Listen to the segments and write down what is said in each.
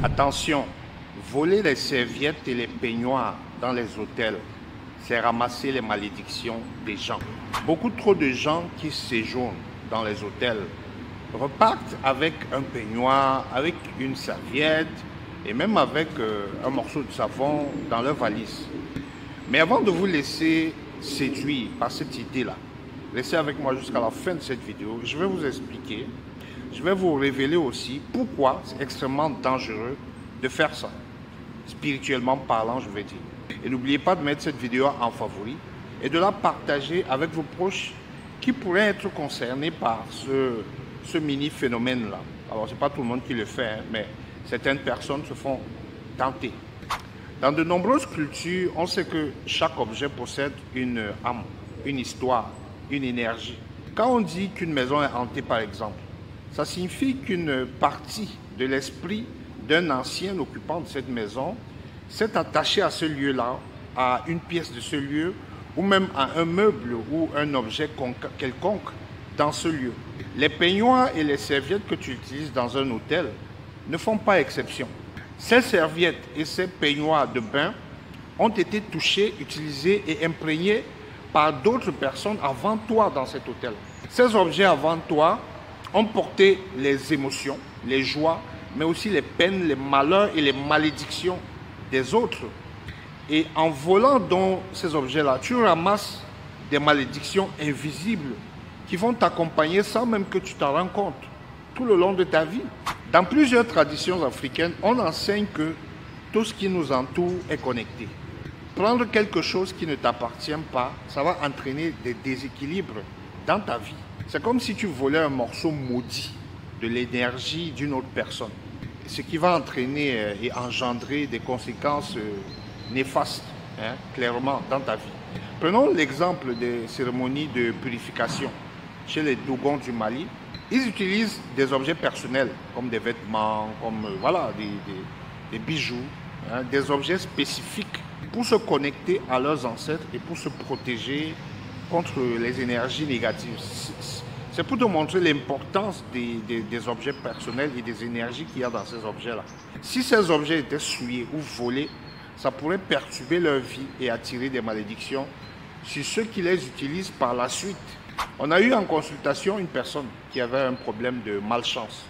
Attention, voler les serviettes et les peignoirs dans les hôtels, c'est ramasser les malédictions des gens. Beaucoup trop de gens qui séjournent dans les hôtels repartent avec un peignoir, avec une serviette et même avec un morceau de savon dans leur valise. Mais avant de vous laisser séduire par cette idée-là, restez avec moi jusqu'à la fin de cette vidéo. Je vais vous expliquer, je vais vous révéler aussi pourquoi c'est extrêmement dangereux de faire ça. Spirituellement parlant, je vais dire. Et n'oubliez pas de mettre cette vidéo en favori et de la partager avec vos proches qui pourraient être concernés par ce mini phénomène-là. Alors, ce n'est pas tout le monde qui le fait, hein, mais certaines personnes se font tenter. Dans de nombreuses cultures, on sait que chaque objet possède une âme, une histoire, une énergie. Quand on dit qu'une maison est hantée, par exemple, ça signifie qu'une partie de l'esprit d'un ancien occupant de cette maison s'est attaché à ce lieu-là, à une pièce de ce lieu, ou même à un meuble ou un objet quelconque dans ce lieu. Les peignoirs et les serviettes que tu utilises dans un hôtel ne font pas exception. Ces serviettes et ces peignoirs de bain ont été touchés, utilisés et imprégnés par d'autres personnes avant toi dans cet hôtel. Ces objets avant toi ont porté les émotions, les joies, mais aussi les peines, les malheurs et les malédictions des autres. Et en volant dans ces objets-là, tu ramasses des malédictions invisibles qui vont t'accompagner sans même que tu t'en rends compte tout le long de ta vie. Dans plusieurs traditions africaines, on enseigne que tout ce qui nous entoure est connecté. Prendre quelque chose qui ne t'appartient pas, ça va entraîner des déséquilibres dans ta vie. C'est comme si tu volais un morceau maudit de l'énergie d'une autre personne. Ce qui va entraîner et engendrer des conséquences néfastes, hein, clairement, dans ta vie. Prenons l'exemple des cérémonies de purification chez les Dogons du Mali. Ils utilisent des objets personnels, comme des vêtements, comme voilà, des bijoux, hein, des objets spécifiques pour se connecter à leurs ancêtres et pour se protéger contre les énergies négatives. C'est pour te montrer l'importance des objets personnels et des énergies qu'il y a dans ces objets-là. Si ces objets étaient souillés ou volés, ça pourrait perturber leur vie et attirer des malédictions sur ceux qui les utilisent par la suite. On a eu en consultation une personne qui avait un problème de malchance.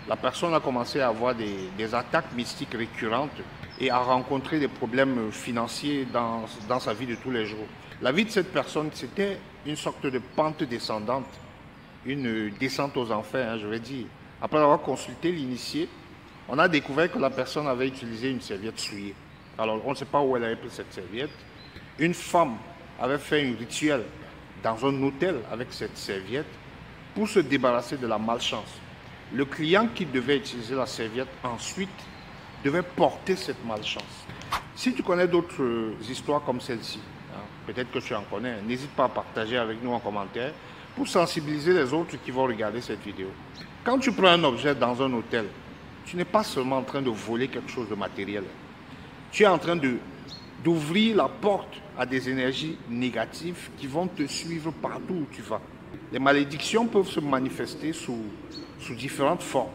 La personne a commencé à avoir des attaques mystiques récurrentes et à rencontrer des problèmes financiers dans sa vie de tous les jours. La vie de cette personne, c'était une sorte de pente descendante, une descente aux enfers, hein, je vais dire. Après avoir consulté l'initié, on a découvert que la personne avait utilisé une serviette souillée. Alors, on ne sait pas où elle avait pris cette serviette. Une femme avait fait un rituel dans un hôtel avec cette serviette pour se débarrasser de la malchance. Le client qui devait utiliser la serviette ensuite devait porter cette malchance. Si tu connais d'autres histoires comme celle-ci, hein, peut-être que tu en connais, n'hésite pas à partager avec nous en commentaire pour sensibiliser les autres qui vont regarder cette vidéo. Quand tu prends un objet dans un hôtel, tu n'es pas seulement en train de voler quelque chose de matériel. Tu es en train d'ouvrir la porte à des énergies négatives qui vont te suivre partout où tu vas. Les malédictions peuvent se manifester sous différentes formes.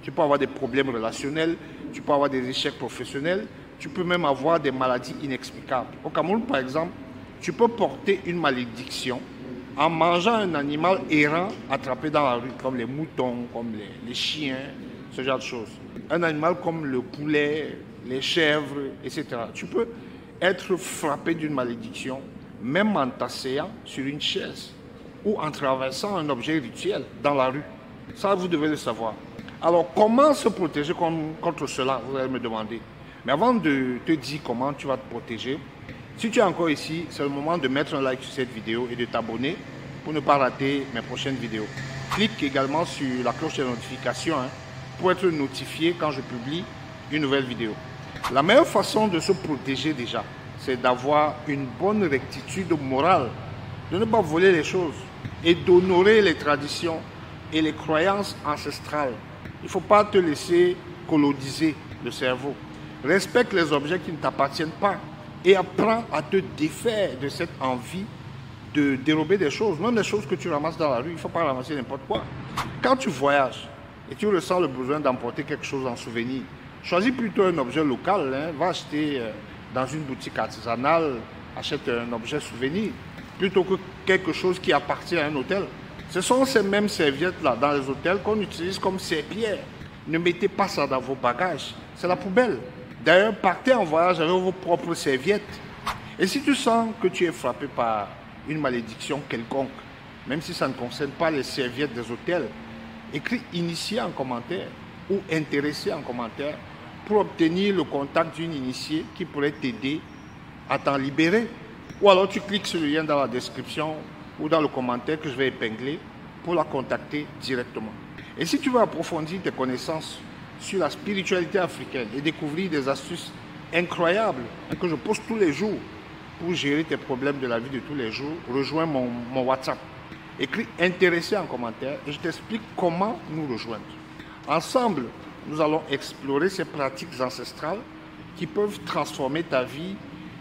Tu peux avoir des problèmes relationnels, tu peux avoir des échecs professionnels, tu peux même avoir des maladies inexplicables. Au Cameroun, par exemple, tu peux porter une malédiction en mangeant un animal errant attrapé dans la rue, comme les moutons, comme les chiens, ce genre de choses. Un animal comme le poulet, les chèvres, etc. Tu peux être frappé d'une malédiction, même en t'asseyant sur une chaise ou en traversant un objet rituel dans la rue. Ça, vous devez le savoir. Alors, comment se protéger contre cela, vous allez me demander. Mais avant de te dire comment tu vas te protéger, si tu es encore ici, c'est le moment de mettre un like sur cette vidéo et de t'abonner pour ne pas rater mes prochaines vidéos. Clique également sur la cloche de notification, hein, pour être notifié quand je publie une nouvelle vidéo. La meilleure façon de se protéger déjà, c'est d'avoir une bonne rectitude morale, de ne pas voler les choses et d'honorer les traditions et les croyances ancestrales. Il ne faut pas te laisser coloniser le cerveau. Respecte les objets qui ne t'appartiennent pas et apprends à te défaire de cette envie de dérober des choses, même les choses que tu ramasses dans la rue. Il ne faut pas ramasser n'importe quoi. Quand tu voyages et tu ressens le besoin d'emporter quelque chose en souvenir, Choisis plutôt un objet local, hein. Va acheter dans une boutique artisanale, achète un objet souvenir, plutôt que quelque chose qui appartient à un hôtel. Ce sont ces mêmes serviettes-là dans les hôtels qu'on utilise comme serpillères. Ne mettez pas ça dans vos bagages, c'est la poubelle. D'ailleurs, partez en voyage avec vos propres serviettes. Et si tu sens que tu es frappé par une malédiction quelconque, même si ça ne concerne pas les serviettes des hôtels, écris initié en commentaire ou intéressé en commentaire pour obtenir le contact d'une initiée qui pourrait t'aider à t'en libérer. Ou alors tu cliques sur le lien dans la description ou dans le commentaire que je vais épingler pour la contacter directement. Et si tu veux approfondir tes connaissances sur la spiritualité africaine et découvrir des astuces incroyables que je pose tous les jours pour gérer tes problèmes de la vie de tous les jours, rejoins mon WhatsApp. Écris intéressé en commentaire et je t'explique comment nous rejoindre. Ensemble, nous allons explorer ces pratiques ancestrales qui peuvent transformer ta vie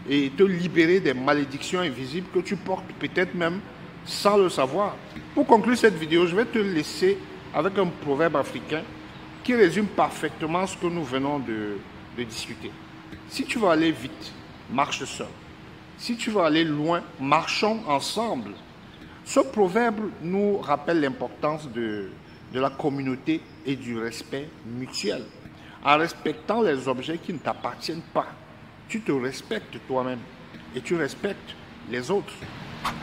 et te libérer des malédictions invisibles que tu portes peut-être même sans le savoir. Pour conclure cette vidéo, je vais te laisser avec un proverbe africain qui résume parfaitement ce que nous venons de discuter. Si tu veux aller vite, marche seul. Si tu veux aller loin, marchons ensemble. Ce proverbe nous rappelle l'importance de la communauté et du respect mutuel. En respectant les objets qui ne t'appartiennent pas, tu te respectes toi-même et tu respectes les autres.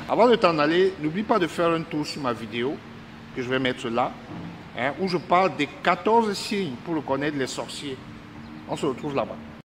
Avant de t'en aller, n'oublie pas de faire un tour sur ma vidéo que je vais mettre là, où je parle des 14 signes pour reconnaître les sorciers. On se retrouve là-bas.